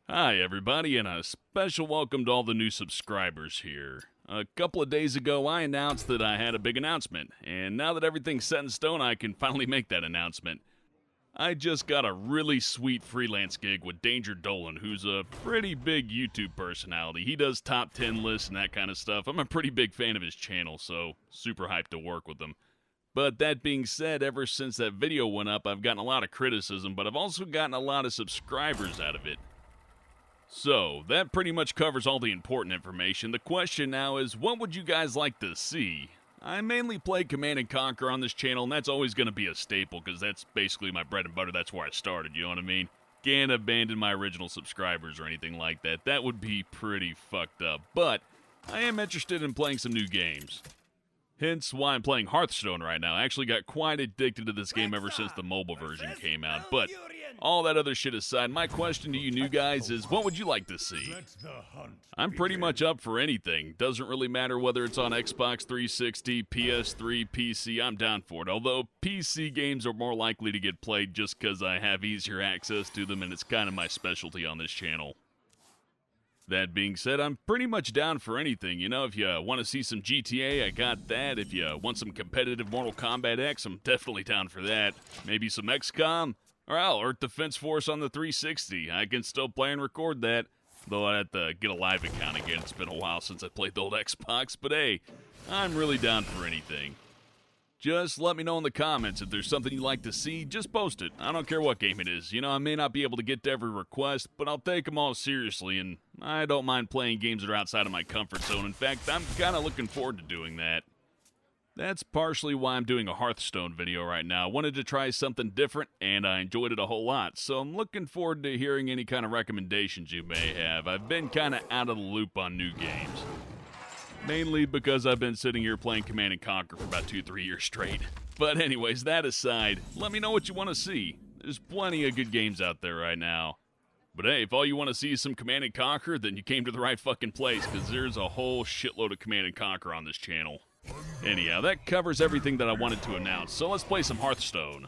Hi, everybody, and a special welcome to all the new subscribers here. A couple of days ago, I announced that I had a big announcement, and now that everything's set in stone, I can finally make that announcement. I just got a really sweet freelance gig with Danger Dolan, who's a pretty big YouTube personality. He does top 10 lists and that kind of stuff. I'm a pretty big fan of his channel, so super hyped to work with him. But that being said, ever since that video went up, I've gotten a lot of criticism, but I've also gotten a lot of subscribers out of it. So, that pretty much covers all the important information. The question now is, what would you guys like to see? I mainly play Command & Conquer on this channel, and that's always going to be a staple, because that's basically my bread and butter. That's where I started, you know what I mean? Can't abandon my original subscribers or anything like that. That would be pretty fucked up. But, I am interested in playing some new games. Hence why I'm playing Hearthstone right now. I actually got quite addicted to this game ever since the mobile version came out. But all that other shit aside, my question to you new guys is, what would you like to see? I'm pretty much up for anything. Doesn't really matter whether it's on Xbox 360, PS3, PC, I'm down for it. Although PC games are more likely to get played just because I have easier access to them and it's kind of my specialty on this channel. That being said, I'm pretty much down for anything. You know, if you want to see some GTA, I got that. If you want some competitive Mortal Kombat X, I'm definitely down for that. Maybe some XCOM, or hell, Earth Defense Force on the 360. I can still play and record that, though I'd have to get a live account again. It's been a while since I played the old Xbox, but hey, I'm really down for anything. Just let me know in the comments if there's something you'd like to see, just post it. I don't care what game it is. You know, I may not be able to get to every request, but I'll take them all seriously, and I don't mind playing games that are outside of my comfort zone. In fact, I'm kind of looking forward to doing that. That's partially why I'm doing a Hearthstone video right now. I wanted to try something different, and I enjoyed it a whole lot, so I'm looking forward to hearing any kind of recommendations you may have. I've been kind of out of the loop on new games. Mainly because I've been sitting here playing Command & Conquer for about 2-3 years straight. But anyways, that aside, let me know what you want to see. There's plenty of good games out there right now. But hey, if all you want to see is some Command & Conquer, then you came to the right fucking place, because there's a whole shitload of Command & Conquer on this channel. Anyhow, that covers everything that I wanted to announce, so let's play some Hearthstone.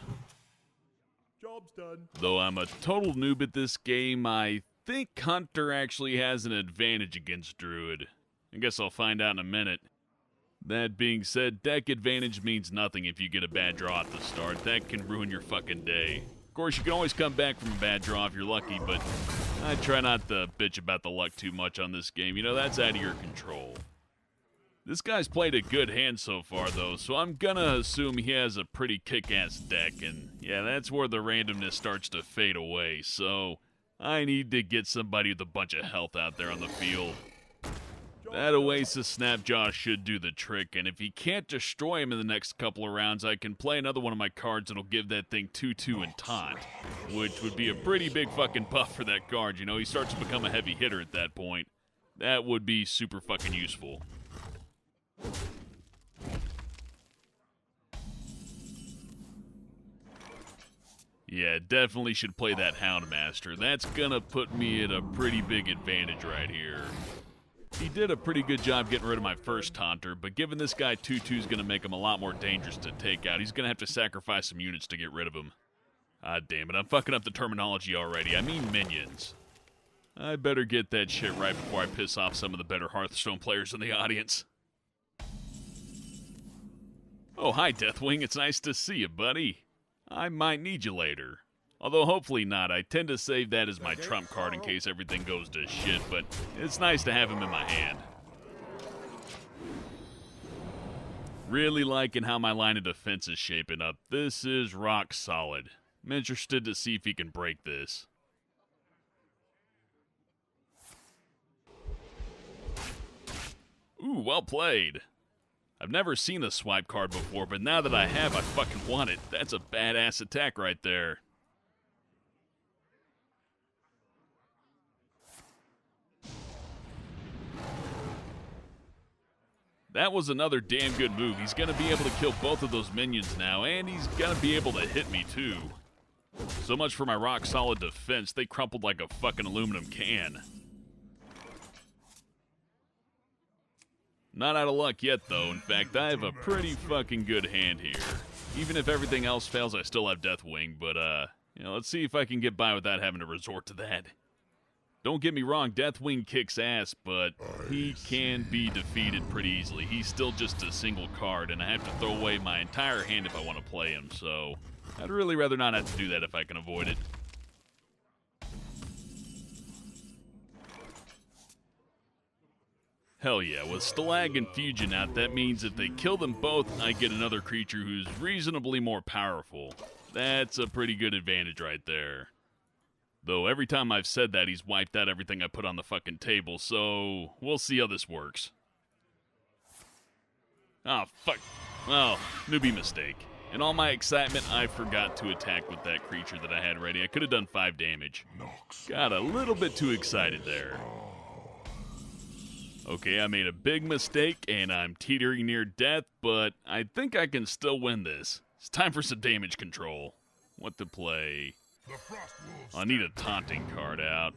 Job's done. Though I'm a total noob at this game, I think Hunter actually has an advantage against Druid. I guess I'll find out in a minute. That being said, deck advantage means nothing if you get a bad draw at the start. That can ruin your fucking day. Of course, you can always come back from a bad draw if you're lucky, but I try not to bitch about the luck too much on this game. You know, that's out of your control. This guy's played a good hand so far, though, so I'm gonna assume he has a pretty kick-ass deck, and yeah, that's where the randomness starts to fade away, so I need to get somebody with a bunch of health out there on the field. That Oasis Snapjaw should do the trick, and if he can't destroy him in the next couple of rounds, I can play another one of my cards that'll give that thing 2-2 and taunt, which would be a pretty big fucking buff for that card. You know, he starts to become a heavy hitter at that point. That would be super fucking useful. Yeah, definitely should play that Houndmaster. That's gonna put me at a pretty big advantage right here. He did a pretty good job getting rid of my first taunter, but giving this guy 2-2 is going to make him a lot more dangerous to take out. He's going to have to sacrifice some units to get rid of him. Ah, damn it, I'm fucking up the terminology already. I mean minions. I better get that shit right before I piss off some of the better Hearthstone players in the audience. Oh, hi, Deathwing. It's nice to see you, buddy. I might need you later. Although hopefully not. I tend to save that as my trump card in case everything goes to shit, but it's nice to have him in my hand. Really liking how my line of defense is shaping up. This is rock solid. I'm interested to see if he can break this. Ooh, well played. I've never seen a swipe card before, but now that I have, I fucking want it. That's a badass attack right there. That was another damn good move. He's going to be able to kill both of those minions now, and he's going to be able to hit me too. So much for my rock-solid defense. They crumpled like a fucking aluminum can. Not out of luck yet, though. In fact, I have a pretty fucking good hand here. Even if everything else fails, I still have Deathwing, but, let's see if I can get by without having to resort to that. Don't get me wrong, Deathwing kicks ass, but he can be defeated pretty easily. He's still just a single card, and I have to throw away my entire hand if I want to play him, so I'd really rather not have to do that if I can avoid it. Hell yeah, with Stalag and Fusion out, that means if they kill them both, I get another creature who's reasonably more powerful. That's a pretty good advantage right there. Though every time I've said that, he's wiped out everything I put on the fucking table, so we'll see how this works. Oh, fuck. Well, newbie mistake. In all my excitement, I forgot to attack with that creature that I had ready. I could have done 5 damage. Got a little bit too excited there. Okay, I made a big mistake, and I'm teetering near death, but I think I can still win this. It's time for some damage control. What to play? I need a taunting card out.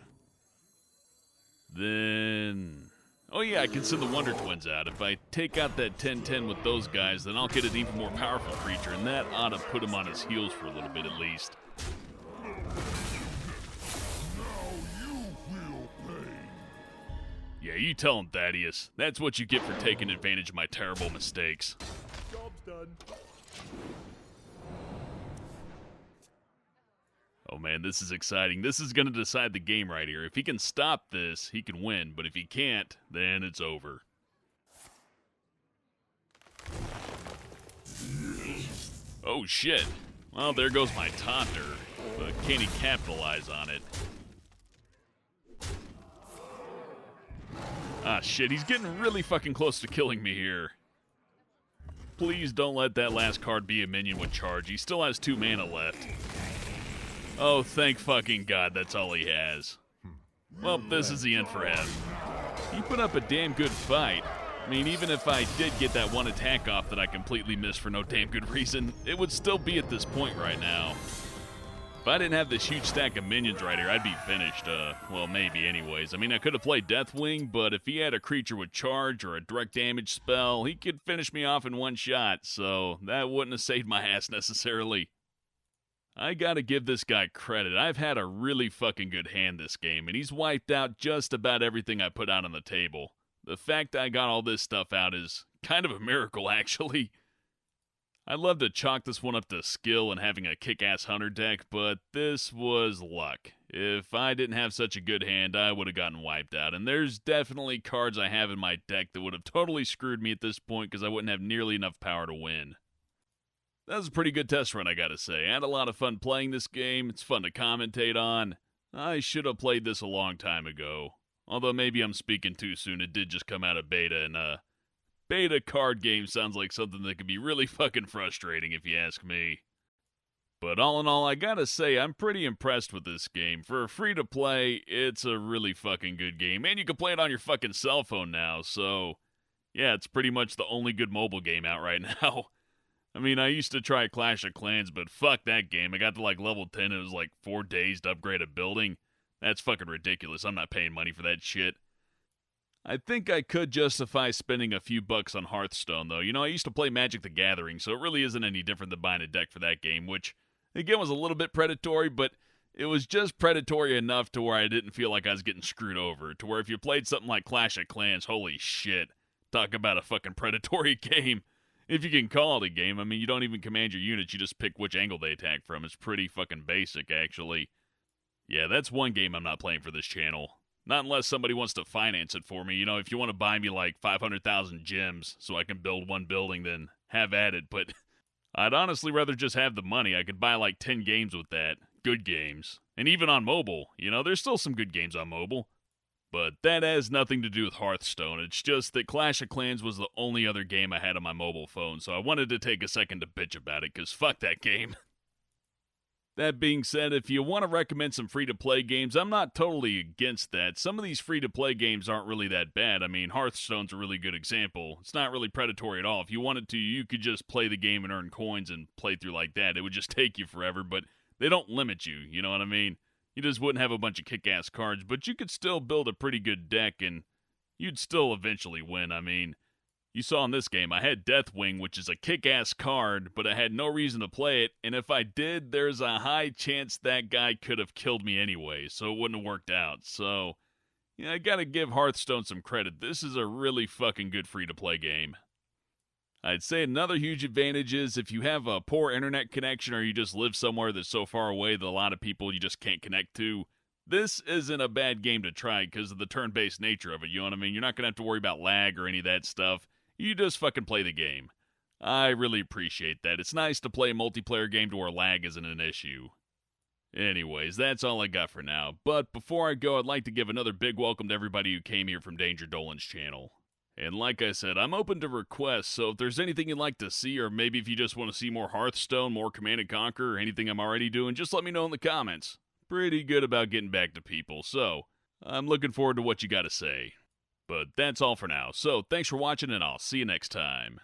Then... oh yeah, I can send the Wonder Twins out. If I take out that 10-10 with those guys, then I'll get an even more powerful creature, and that ought to put him on his heels for a little bit at least. Yeah, you tell him, Thaddeus. That's what you get for taking advantage of my terrible mistakes. Job's done. Oh man, this is exciting. This is going to decide the game right here. If he can stop this, he can win. But if he can't, then it's over. Oh shit. Well, there goes my taunter. But can he capitalize on it? Ah shit, he's getting really fucking close to killing me here. Please don't let that last card be a minion with charge. He still has 2 mana left. Oh, thank fucking God, that's all he has. Well, this is the end for him. He put up a damn good fight. I mean, even if I did get that one attack off that I completely missed for no damn good reason, it would still be at this point right now. If I didn't have this huge stack of minions right here, I'd be finished. Well, maybe anyways. I mean, I could have played Deathwing, but if he had a creature with charge or a direct damage spell, he could finish me off in one shot, so that wouldn't have saved my ass necessarily. I gotta give this guy credit. I've had a really fucking good hand this game, and he's wiped out just about everything I put out on the table. The fact I got all this stuff out is kind of a miracle, actually. I'd love to chalk this one up to skill and having a kick-ass hunter deck, but this was luck. If I didn't have such a good hand, I would have gotten wiped out, and there's definitely cards I have in my deck that would have totally screwed me at this point because I wouldn't have nearly enough power to win. That was a pretty good test run, I gotta say. I had a lot of fun playing this game. It's fun to commentate on. I should have played this a long time ago. Although maybe I'm speaking too soon. It did just come out of beta, and beta card game sounds like something that could be really fucking frustrating if you ask me. But all in all, I gotta say, I'm pretty impressed with this game. For a free-to-play, it's a really fucking good game. And you can play it on your fucking cell phone now, so... yeah, it's pretty much the only good mobile game out right now. I mean, I used to try Clash of Clans, but fuck that game. I got to like level 10, it was like 4 days to upgrade a building. That's fucking ridiculous. I'm not paying money for that shit. I think I could justify spending a few bucks on Hearthstone, though. You know, I used to play Magic the Gathering, so it really isn't any different than buying a deck for that game, which, again, was a little bit predatory, but it was just predatory enough to where I didn't feel like I was getting screwed over, to where if you played something like Clash of Clans, holy shit, talk about a fucking predatory game. If you can call it a game. I mean, you don't even command your units, you just pick which angle they attack from. It's pretty fucking basic, actually. Yeah, that's one game I'm not playing for this channel. Not unless somebody wants to finance it for me. You know, if you want to buy me like 500,000 gems so I can build one building, then have at it. But I'd honestly rather just have the money. I could buy like 10 games with that. Good games. And even on mobile. You know, there's still some good games on mobile. But that has nothing to do with Hearthstone. It's just that Clash of Clans was the only other game I had on my mobile phone, so I wanted to take a second to bitch about it, because fuck that game. That being said, if you want to recommend some free-to-play games, I'm not totally against that. Some of these free-to-play games aren't really that bad. I mean, Hearthstone's a really good example. It's not really predatory at all. If you wanted to, you could just play the game and earn coins and play through like that. It would just take you forever, but they don't limit you, you know what I mean? You just wouldn't have a bunch of kick-ass cards, but you could still build a pretty good deck, and you'd still eventually win. I mean, You saw in this game, I had Deathwing, which is a kick-ass card, but I had no reason to play it, and if I did, there's a high chance that guy could have killed me anyway, so it wouldn't have worked out. So, yeah, I gotta give Hearthstone some credit. This is a really fucking good free-to-play game. I'd say another huge advantage is if you have a poor internet connection or you just live somewhere that's so far away that a lot of people you just can't connect to, this isn't a bad game to try because of the turn-based nature of it, you know what I mean? You're not going to have to worry about lag or any of that stuff. You just fucking play the game. I really appreciate that. It's nice to play a multiplayer game to where lag isn't an issue. Anyways, that's all I got for now. But before I go, I'd like to give another big welcome to everybody who came here from Danger Dolan's channel. And like I said, I'm open to requests, so if there's anything you'd like to see, or maybe if you just want to see more Hearthstone, more Command & Conquer, or anything I'm already doing, just let me know in the comments. Pretty good about getting back to people, so I'm looking forward to what you got to say. But that's all for now, so thanks for watching, and I'll see you next time.